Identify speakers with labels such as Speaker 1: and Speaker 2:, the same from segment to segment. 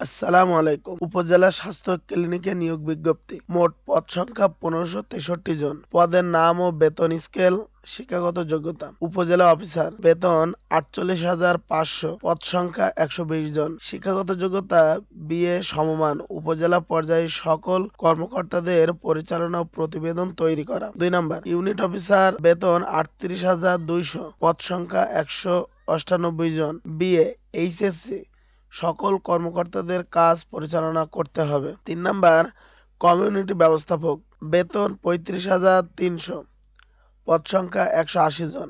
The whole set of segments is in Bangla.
Speaker 1: আসসালামু আলাইকুম। উপজেলা স্বাস্থ্য ক্লিনিকে নিয়োগ বিজ্ঞপ্তি। মোট পদ সংখ্যা ১৫৬৩ জন। পদের নাম ও বেতন স্কেল। শিক্ষাগত যোগ্যতা উপজেলা অফিসার, বেতন ৪৮,৫০০, পদ সংখ্যা ১২০ জন। শিক্ষাগত যোগ্যতা বিএ সমমান। উপজেলা পর্যায়ে সকল কর্মকর্তাদের পরিচালনা ও প্রতিবেদন তৈরি করা। ২ নাম্বার ইউনিট অফিসার, বেতন ৩৮,২০০, পদ সংখ্যা ১৯৮ জন। বিএ এইচএসসি, সকল কর্মকর্তাদের কাজ পরিচালনা করতে হবে। ৩ নাম্বার কমিউনিটি ব্যবস্থাপক, বেতন ৩৫,৩০০, পদ সংখ্যা ১৮০ জন।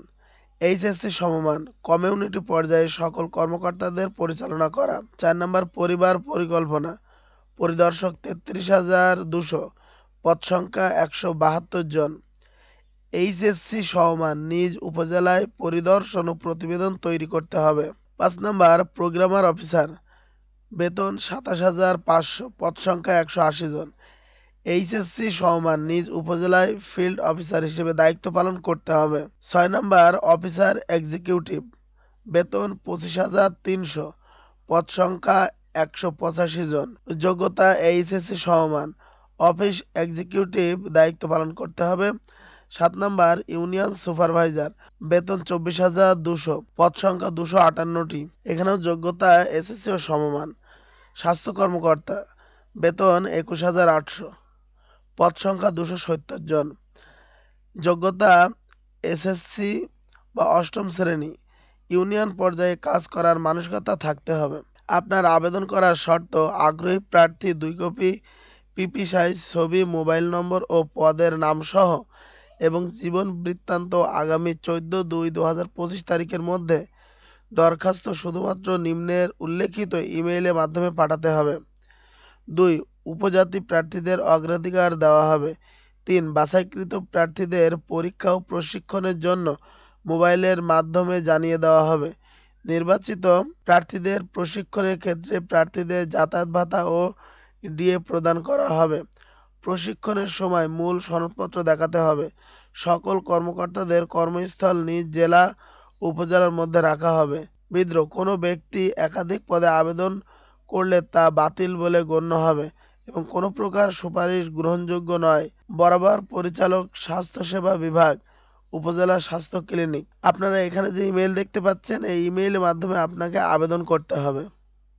Speaker 1: এইচএসসি সমমান। কমিউনিটি পর্যায়ে সকল কর্মকর্তাদের পরিচালনা করা। ৪ নাম্বার পরিবার পরিকল্পনা, পরিদর্শক ৩৩,২০০, পদ সংখ্যা ১৭২ জন। এইচএসসি সমমান। নিজ উপজেলায় পরিদর্শন ও প্রতিবেদন তৈরি করতে হবে। ৫ নাম্বার প্রোগ্রামার অফিসার, বেতন ২৭,৫০০, পদ সংখ্যা ১৮০ জন। এইচএসসি সমমান। নিজ উপজেলায় ফিল্ড অফিসার হিসেবে দায়িত্ব পালন করতে হবে। ৬ নাম্বার অফিসার এক্সিকিউটিভ, বেতন ২৫,৩০০, পদ সংখ্যা ১৮৫ জন। যোগ্যতা এইচএসসি সমমান। অফিস এক্সিকিউটিভ দায়িত্ব পালন করতে হবে। ৭ নাম্বার ইউনিয়ন সুপারভাইজার, বেতন ২৪,২০০, পদ সংখ্যা ২৫৮টি। এখানেও যোগ্যতা এসএসসি ও সমমান। স্বাস্থ্য কর্মকর্তা, বেতন ২১,৮০০, পদ সংখ্যা ২৭০ জন। যোগ্যতা এসএসসি বা অষ্টম শ্রেণী। ইউনিয়ন পর্যায়ে কাজ করার মানসিকতা থাকতে হবে। আপনার আবেদন করার শর্ত: আগ্রহী প্রার্থী ২ কপি পিপি সাইজ ছবি, মোবাইল নম্বর ও পদের নামসহ এবং জীবন বৃত্তান্ত আগামী ১৪/২/২০২৫ তারিখের মধ্যে দরখাস্ত শুধুমাত্র নিম্নের উল্লেখিত ইমেইলের মাধ্যমে পাঠাতে হবে। ২ উপজাতি প্রার্থীদের অগ্রাধিকার দেওয়া হবে। ৩ বাছাইকৃত প্রার্থীদের পরীক্ষা ও প্রশিক্ষণের জন্য মোবাইলের মাধ্যমে জানিয়ে দেওয়া হবে। নির্বাচিত প্রার্থীদের প্রশিক্ষণের ক্ষেত্রে প্রার্থীদের যাতায়াত ভাতা ও ডিএ প্রদান করা হবে। প্রশিক্ষণের সময় মূল সনদপত্র দেখাতে হবে। সকল কর্মকর্তাদের কর্মস্থল নিজ জেলা উপজেলার মধ্যে রাখা হবে। বিদ্রোহ: কোনো ব্যক্তি একাধিক পদে আবেদন করলে তা বাতিল বলে গণ্য হবে এবং কোনো প্রকার সুপারিশ গ্রহণযোগ্য নয়। বরাবর পরিচালক, স্বাস্থ্যসেবা বিভাগ, উপজেলা স্বাস্থ্য ক্লিনিক। আপনারা এখানে যে ইমেইল দেখতে পাচ্ছেন, এই ইমেইলের মাধ্যমে আপনাকে আবেদন করতে হবে।